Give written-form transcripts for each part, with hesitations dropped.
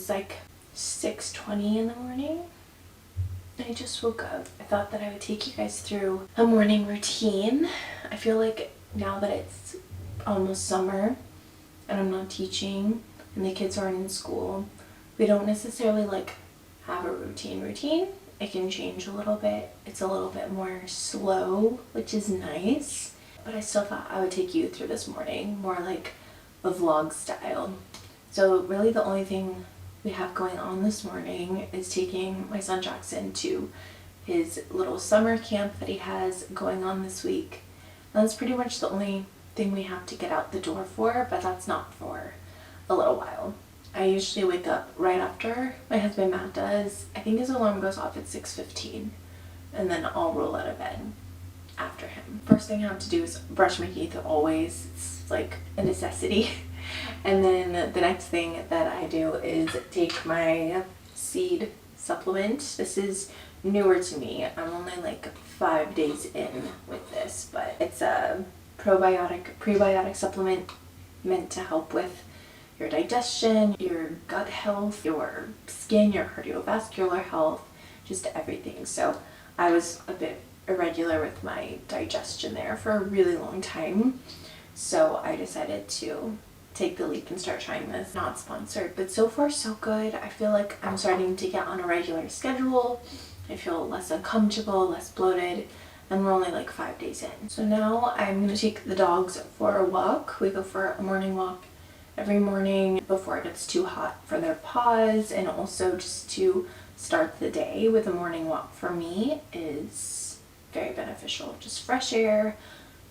It's like 6:20 in the morning. I just woke up. I thought that I would take you guys through a morning routine. I feel like now that it's almost summer and I'm not teaching and the kids aren't in school, we don't necessarily like have a routine. It can change a little bit. It's a little bit more slow, which is nice. But I still thought I would take you through this morning, more like a vlog style. So really the only thing we have going on this morning is taking my son Jackson to his little summer camp that he has going on this week. And that's pretty much the only thing we have to get out the door for, but that's not for a little while. I usually wake up right after my husband Matt does. I think his alarm goes off at 6:15, and then I'll roll out of bed after him. First thing I have to do is brush my teeth always. It's like a necessity. And then the next thing that I do is take my seed supplement. This is newer to me. I'm only like 5 days in with this, but it's a prebiotic supplement meant to help with your digestion, your gut health, your skin, your cardiovascular health, just everything. So I was a bit irregular with my digestion there for a really long time. So I decided to take the leap and start trying this. Not sponsored, but so far so good. I feel like I'm starting to get on a regular schedule. I feel less uncomfortable, less bloated, and we're only like 5 days in. So now I'm gonna take the dogs for a walk. We go for a morning walk every morning before it gets too hot for their paws, and also just to start the day with a morning walk for me is very beneficial. Just fresh air,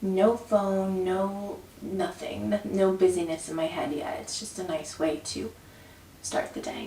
no phone, no nothing, no busyness in my head yet. It's just a nice way to start the day.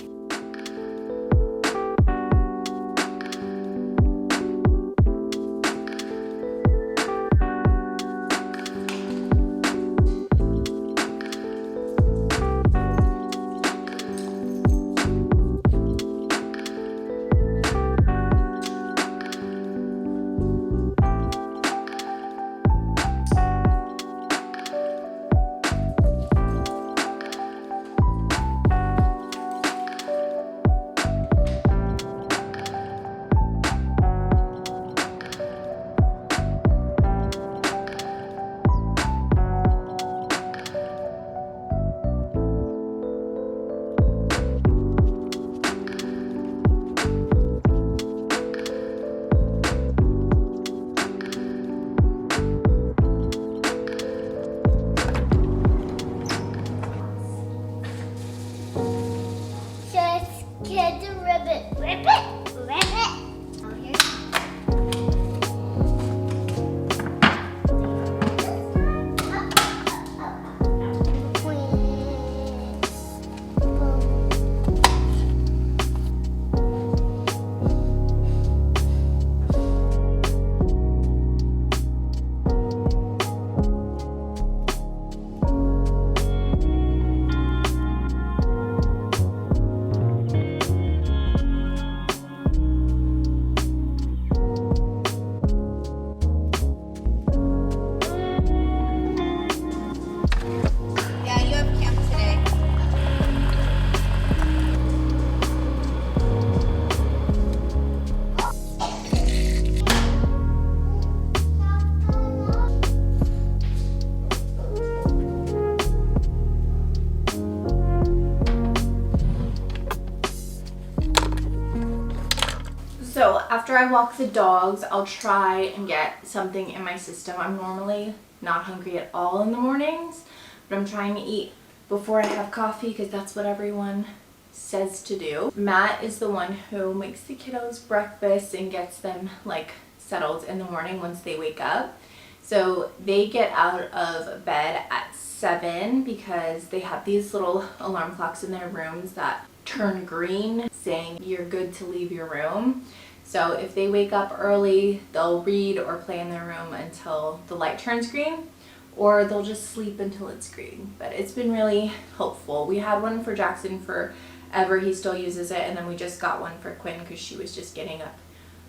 So after I walk the dogs, I'll try and get something in my system. I'm normally not hungry at all in the mornings, but I'm trying to eat before I have coffee because that's what everyone says to do. Matt is the one who makes the kiddos breakfast and gets them like settled in the morning once they wake up. So they get out of bed at 7 because they have these little alarm clocks in their rooms that turn green saying you're good to leave your room. So if they wake up early, they'll read or play in their room until the light turns green, or they'll just sleep until it's green. But it's been really helpful. We had one for Jackson forever. He still uses it, and then we just got one for Quinn because she was just getting up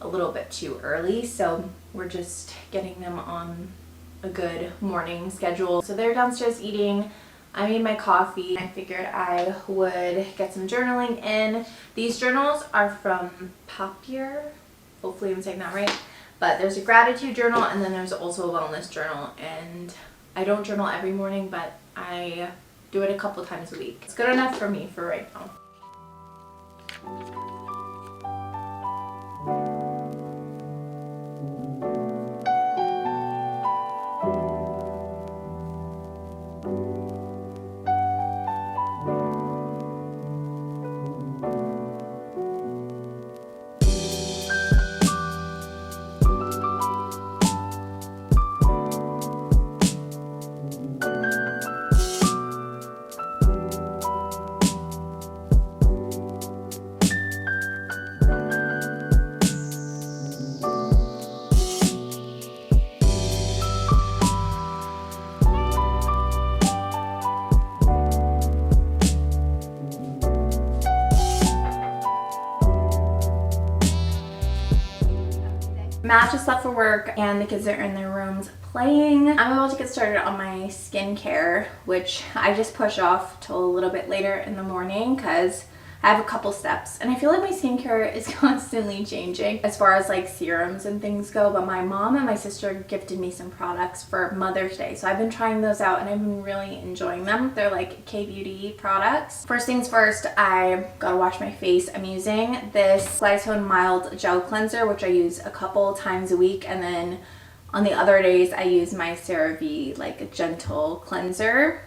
a little bit too early. So we're just getting them on a good morning schedule. So they're downstairs eating. I made my coffee. I figured I would get some journaling in. These journals are from Papier. Hopefully I'm saying that right. But there's a gratitude journal and then there's also a wellness journal. And I don't journal every morning, but I do it a couple times a week. It's good enough for me for right now. Matt just left for work and the kids are in their rooms playing. I'm about to get started on my skincare, which I just push off till a little bit later in the morning because I have a couple steps and I feel like my skincare is constantly changing as far as like serums and things go, but my mom and my sister gifted me some products for Mother's Day, so I've been trying those out and I've been really enjoying them. They're like K-Beauty products. First things first, I gotta wash my face. I'm using this Glytone Mild Gel Cleanser, which I use a couple times a week, and then on the other days I use my CeraVe like a gentle cleanser.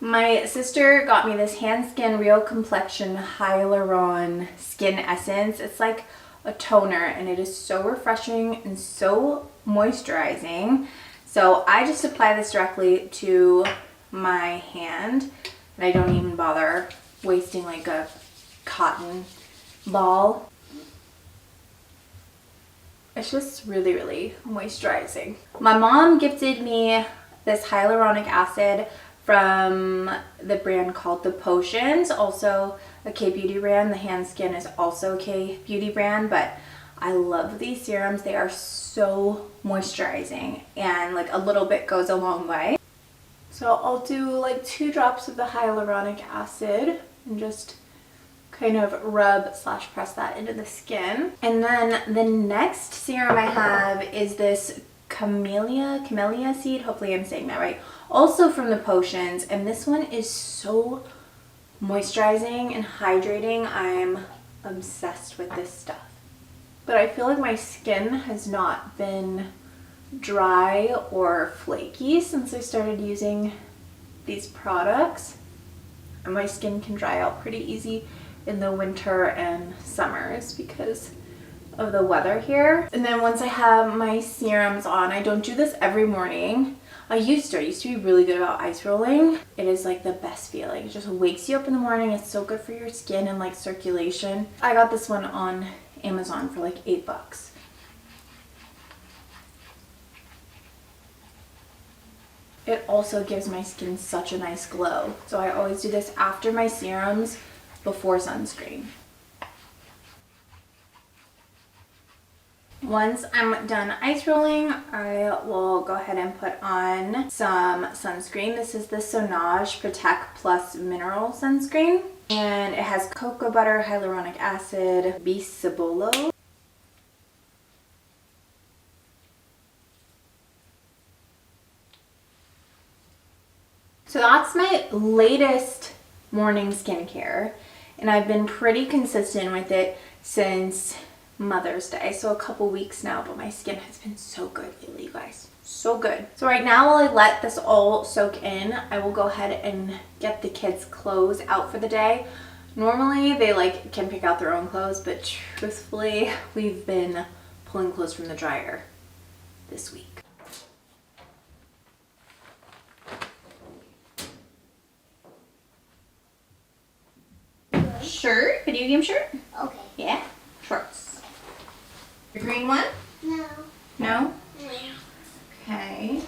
My sister got me this Handskin Real Complexion Hyaluron Skin Essence. It's like a toner and it is so refreshing and so moisturizing. So I just apply this directly to my hand and I don't even bother wasting like a cotton ball. It's just really, really moisturizing. My mom gifted me this hyaluronic acid from the brand called The Potions, also a K-Beauty brand. The Handskin is also a K-Beauty brand, but I love these serums. They are so moisturizing and like a little bit goes a long way. So I'll do like 2 drops of the hyaluronic acid and just kind of rub / press that into the skin. And then the next serum I have is this camellia seed, hopefully I'm saying that right, also from The Potions, and this one is so moisturizing and hydrating. I'm obsessed with this stuff. But I feel like my skin has not been dry or flaky since I started using these products, and my skin can dry out pretty easy in the winter and summers because of the weather here. And then once I have my serums on, I don't do this every morning. I used to be really good about ice rolling. It is like the best feeling. It just wakes you up in the morning. It's so good for your skin and like circulation. I got this one on Amazon for like $8. It also gives my skin such a nice glow. So I always do this after my serums, before sunscreen. Once I'm done ice rolling, I will go ahead and put on some sunscreen. This is the Sonage Protect Plus Mineral Sunscreen, and it has cocoa butter, hyaluronic acid, bisabolol. So that's my latest morning skincare, and I've been pretty consistent with it since Mother's Day, so a couple weeks now, but my skin has been so good lately, you guys. So good. So right now, while I let this all soak in, I will go ahead and get the kids' clothes out for the day. Normally they like can pick out their own clothes, but truthfully, we've been pulling clothes from the dryer this week. Shirt? Video game shirt? Okay. Yeah. Shorts. The green one? No. No? No. Okay.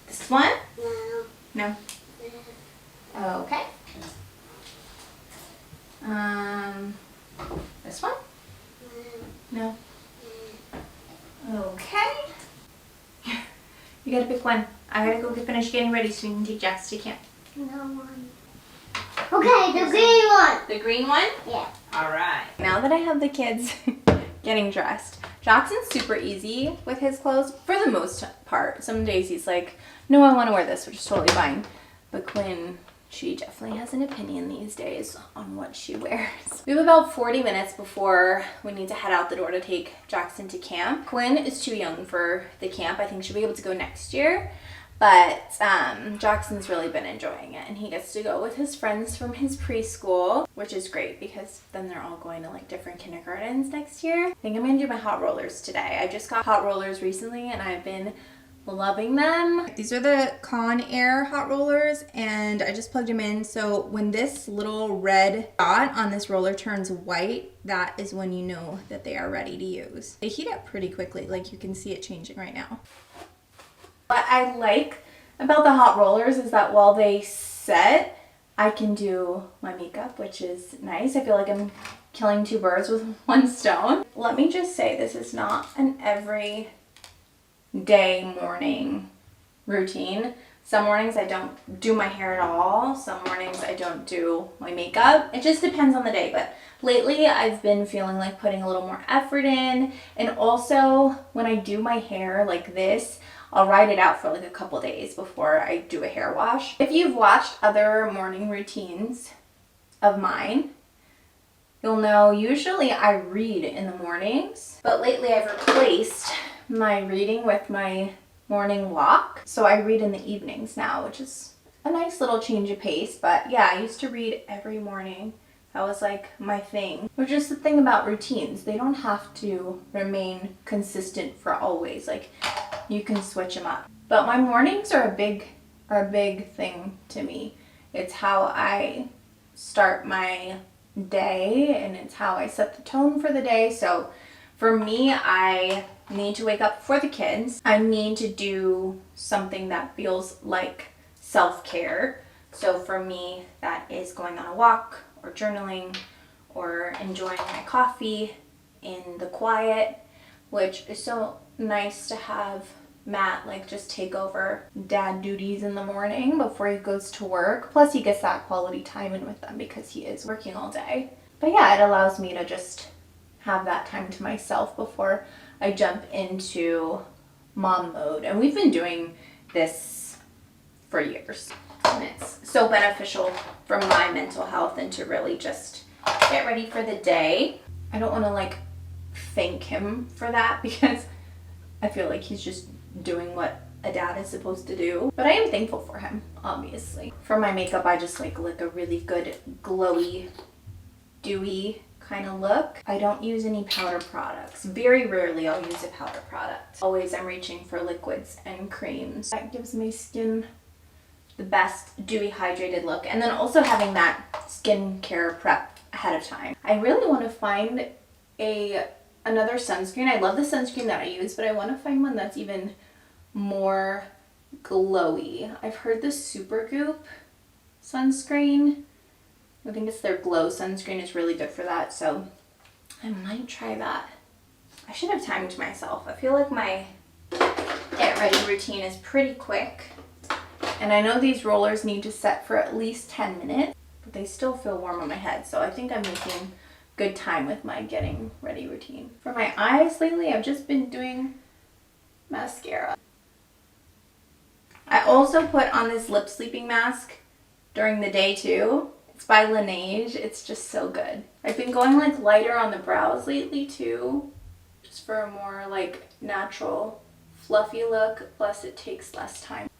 This one? No. No. Okay. This one? No? Okay. You gotta pick one. I gotta go finish getting ready so we can take Jax to camp. No one. Okay, the green one. The green one? Yeah. Alright. Now that I have the kids getting dressed, Jackson's super easy with his clothes for the most part. Some days he's like, no, I want to wear this, which is totally fine. But Quinn, she definitely has an opinion these days on what she wears. We have about 40 minutes before we need to head out the door to take Jackson to camp. Quinn is too young for the camp. I think she'll be able to go next year. But Jackson's really been enjoying it, and he gets to go with his friends from his preschool, which is great because then they're all going to like different kindergartens next year. I think I'm gonna do my hot rollers today. I just got hot rollers recently and I've been loving them. These are the Conair hot rollers, and I just plugged them in. So when this little red dot on this roller turns white, that is when you know that they are ready to use. They heat up pretty quickly, like you can see it changing right now. What I like about the hot rollers is that while they set, I can do my makeup, which is nice. I feel like I'm killing two birds with one stone. Let me just say, this is not an everyday morning routine. Some mornings I don't do my hair at all. Some mornings I don't do my makeup. It just depends on the day, but lately I've been feeling like putting a little more effort in. And also when I do my hair like this, I'll ride it out for like a couple days before I do a hair wash. If you've watched other morning routines of mine, you'll know usually I read in the mornings, but lately I've replaced my reading with my morning walk. So I read in the evenings now, which is a nice little change of pace. But yeah, I used to read every morning. That was like my thing. Which is the thing about routines. They don't have to remain consistent for always. Like, you can switch them up. But my mornings are a big thing to me. It's how I start my day, and it's how I set the tone for the day. So for me, I need to wake up before the kids. I need to do something that feels like self-care. So for me, that is going on a walk or journaling or enjoying my coffee in the quiet, which is so nice to have Matt like just take over dad duties in the morning before he goes to work. Plus he gets that quality time in with them because he is working all day. But yeah, it allows me to just have that time to myself before I jump into mom mode. And we've been doing this for years. And it's so beneficial for my mental health and to really just get ready for the day. I don't want to like thank him for that because I feel like he's just doing what a dad is supposed to do. But I am thankful for him, obviously. For my makeup, I just like a really good glowy, dewy kind of look. I don't use any powder products. Very rarely I'll use a powder product. Always I'm reaching for liquids and creams. That gives my skin the best dewy hydrated look. And then also having that skincare prep ahead of time. I really want to find another sunscreen. I love the sunscreen that I use, but I want to find one that's even more glowy. I've heard the Supergoop sunscreen, I think it's their glow sunscreen, is really good for that, so I might try that. I should have timed myself. I feel like my get ready routine is pretty quick, and I know these rollers need to set for at least 10 minutes, but they still feel warm on my head, so I think I'm making good time with my getting ready routine. For my eyes lately, I've just been doing mascara. I also put on this lip sleeping mask during the day too. It's by Laneige. It's just so good. I've been going like lighter on the brows lately too, just for a more like natural fluffy look, plus it takes less time.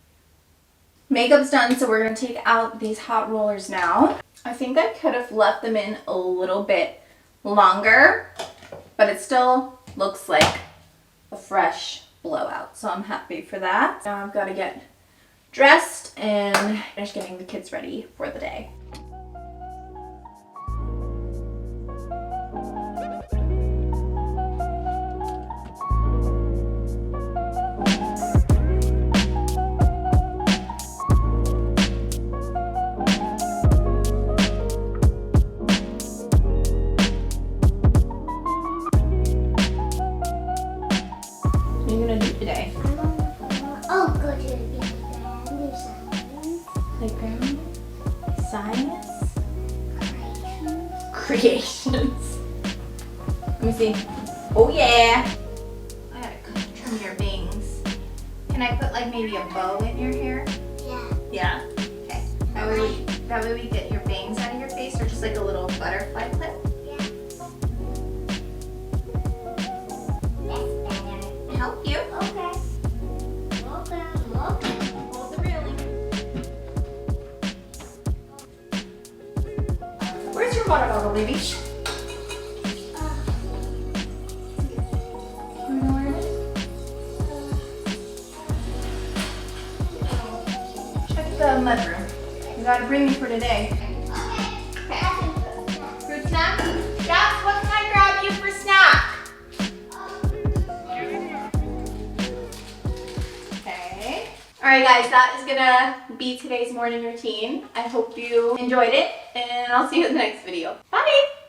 Makeup's done, so we're gonna take out these hot rollers now. I think I could have left them in a little bit longer, but it still looks like a fresh blowout, so I'm happy for that. Now I've got to get dressed and finish getting the kids ready for the day. science creations. Let me see. Oh yeah. I gotta trim your bangs. Can I put like maybe a bow in your hair? Yeah. Yeah. Okay. That way we get your bangs out of your face, or just like a little butterfly clip. Yeah. That's better. Help you. Okay. Okay. Hold the railing. Where's your water bottle, baby? Check the mudroom. You gotta bring me for today. Okay. Fruit snack? Jax, what can I grab you for snack? Okay. Alright guys, that is gonna be today's morning routine. I hope you enjoyed it, and I'll see you in the next video. Bye!